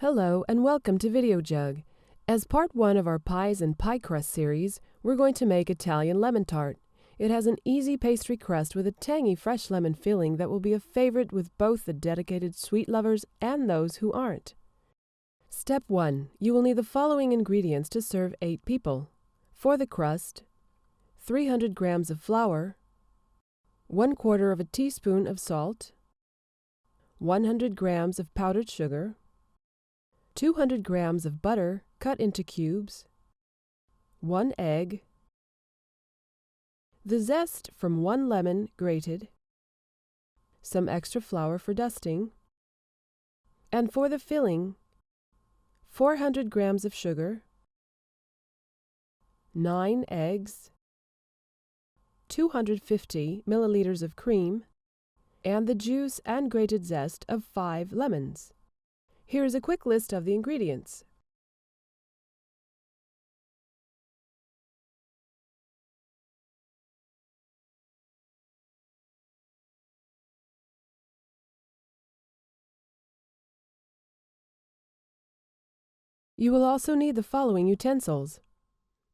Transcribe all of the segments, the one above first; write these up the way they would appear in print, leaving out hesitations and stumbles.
Hello and welcome to Videojug. As part 1 of our pies and pie crust series, we're going to make Italian lemon tart. It has an easy pastry crust with a tangy fresh lemon filling that will be a favorite with both the dedicated sweet lovers and those who aren't. Step 1. You will need the following ingredients to serve 8 people. For the crust, 300 grams of flour, 1/4 of a teaspoon of salt, 100 grams of powdered sugar, 200 grams of butter cut into cubes, 1 egg, the zest from 1 lemon grated, some extra flour for dusting, and for the filling, 400 grams of sugar, 9 eggs, 250 milliliters of cream, and the juice and grated zest of 5 lemons. Here is a quick list of the ingredients. You will also need the following utensils: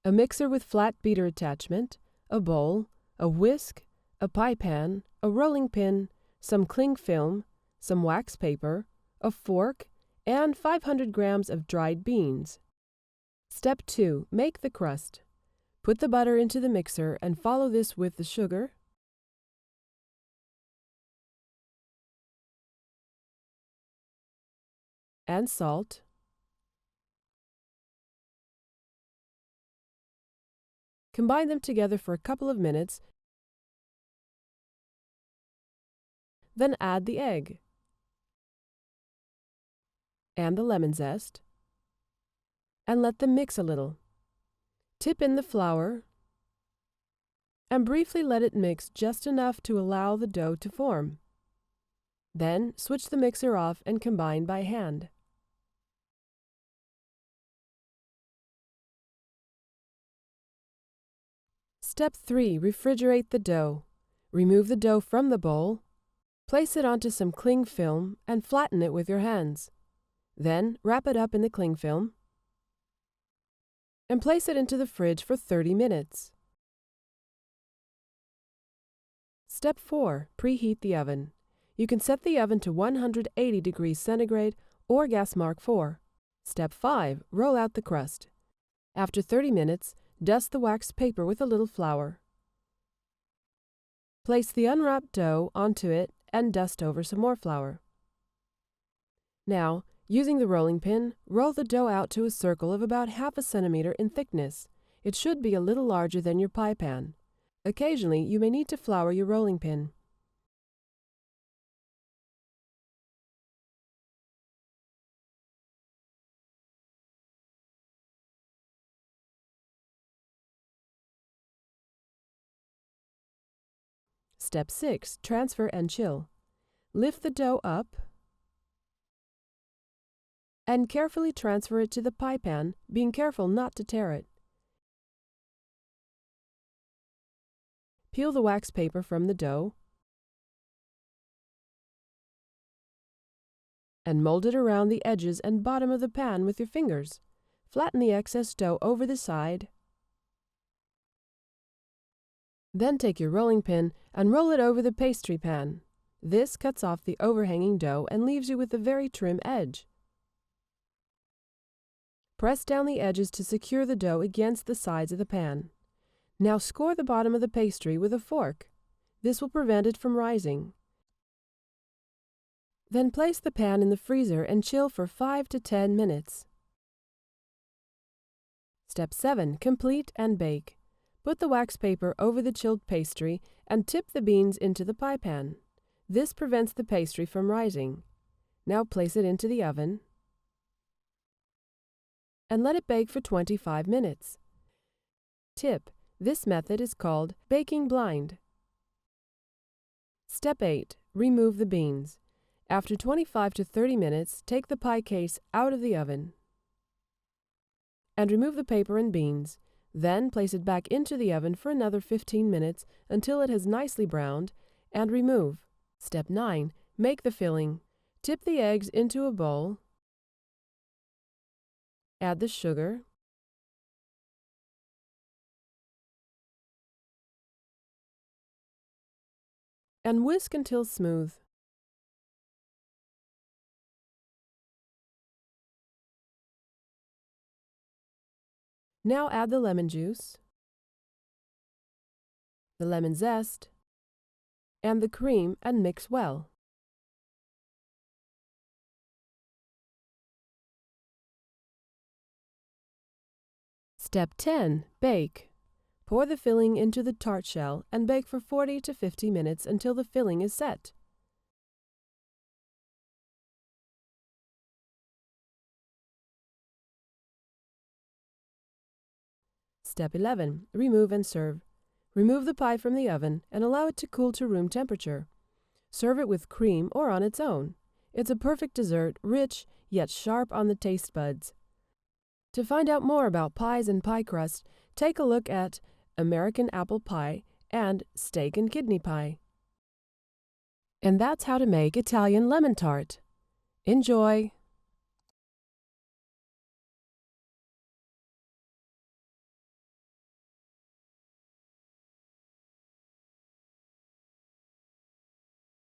a mixer with flat beater attachment, a bowl, a whisk, a pie pan, a rolling pin, some cling film, some wax paper, a fork, and 500 grams of dried beans. Step 2. Make the crust. Put the butter into the mixer and follow this with the sugar, and salt, combine them together for a couple of minutes, then add the egg and the lemon zest, and let them mix a little. Tip in the flour and briefly let it mix just enough to allow the dough to form. Then switch the mixer off and combine by hand. Step 3. Refrigerate the dough. Remove the dough from the bowl, place it onto some cling film, and flatten it with your hands. Then wrap it up in the cling film and place it into the fridge for 30 minutes. Step 4. Preheat the oven. You can set the oven to 180 degrees centigrade or gas mark 4. Step 5. Roll out the crust. After 30 minutes, dust the waxed paper with a little flour. Place the unwrapped dough onto it and dust over some more flour. Now, using the rolling pin, roll the dough out to a circle of about ½ centimeter in thickness. It should be a little larger than your pie pan. Occasionally, you may need to flour your rolling pin. Step 6. Transfer and chill. Lift the dough up and carefully transfer it to the pie pan, being careful not to tear it. Peel the wax paper from the dough and mold it around the edges and bottom of the pan with your fingers. Flatten the excess dough over the side. Then take your rolling pin and roll it over the pastry pan. This cuts off the overhanging dough and leaves you with a very trim edge. Press down the edges to secure the dough against the sides of the pan. Now score the bottom of the pastry with a fork. This will prevent it from rising. Then place the pan in the freezer and chill for 5 to 10 minutes. Step 7. Complete and bake. Put the wax paper over the chilled pastry and tip the beans into the pie pan. This prevents the pastry from rising. Now place it into the oven and let it bake for 25 minutes. Tip: this method is called baking blind. Step 8. Remove the beans. After 25 to 30 minutes, take the pie case out of the oven and remove the paper and beans. Then place it back into the oven for another 15 minutes until it has nicely browned, and remove. Step 9. Make the filling. Tip the eggs into a bowl Add the sugar, and whisk until smooth. Now add the lemon juice, the lemon zest, and the cream and mix well. Step 10. Bake. Pour the filling into the tart shell and bake for 40 to 50 minutes until the filling is set. Step 11. Remove and serve. Remove the pie from the oven and allow it to cool to room temperature. Serve it with cream or on its own. It's a perfect dessert, rich yet sharp on the taste buds. To find out more about pies and pie crust, take a look at American apple pie and steak and kidney pie. And that's how to make Italian lemon tart. Enjoy!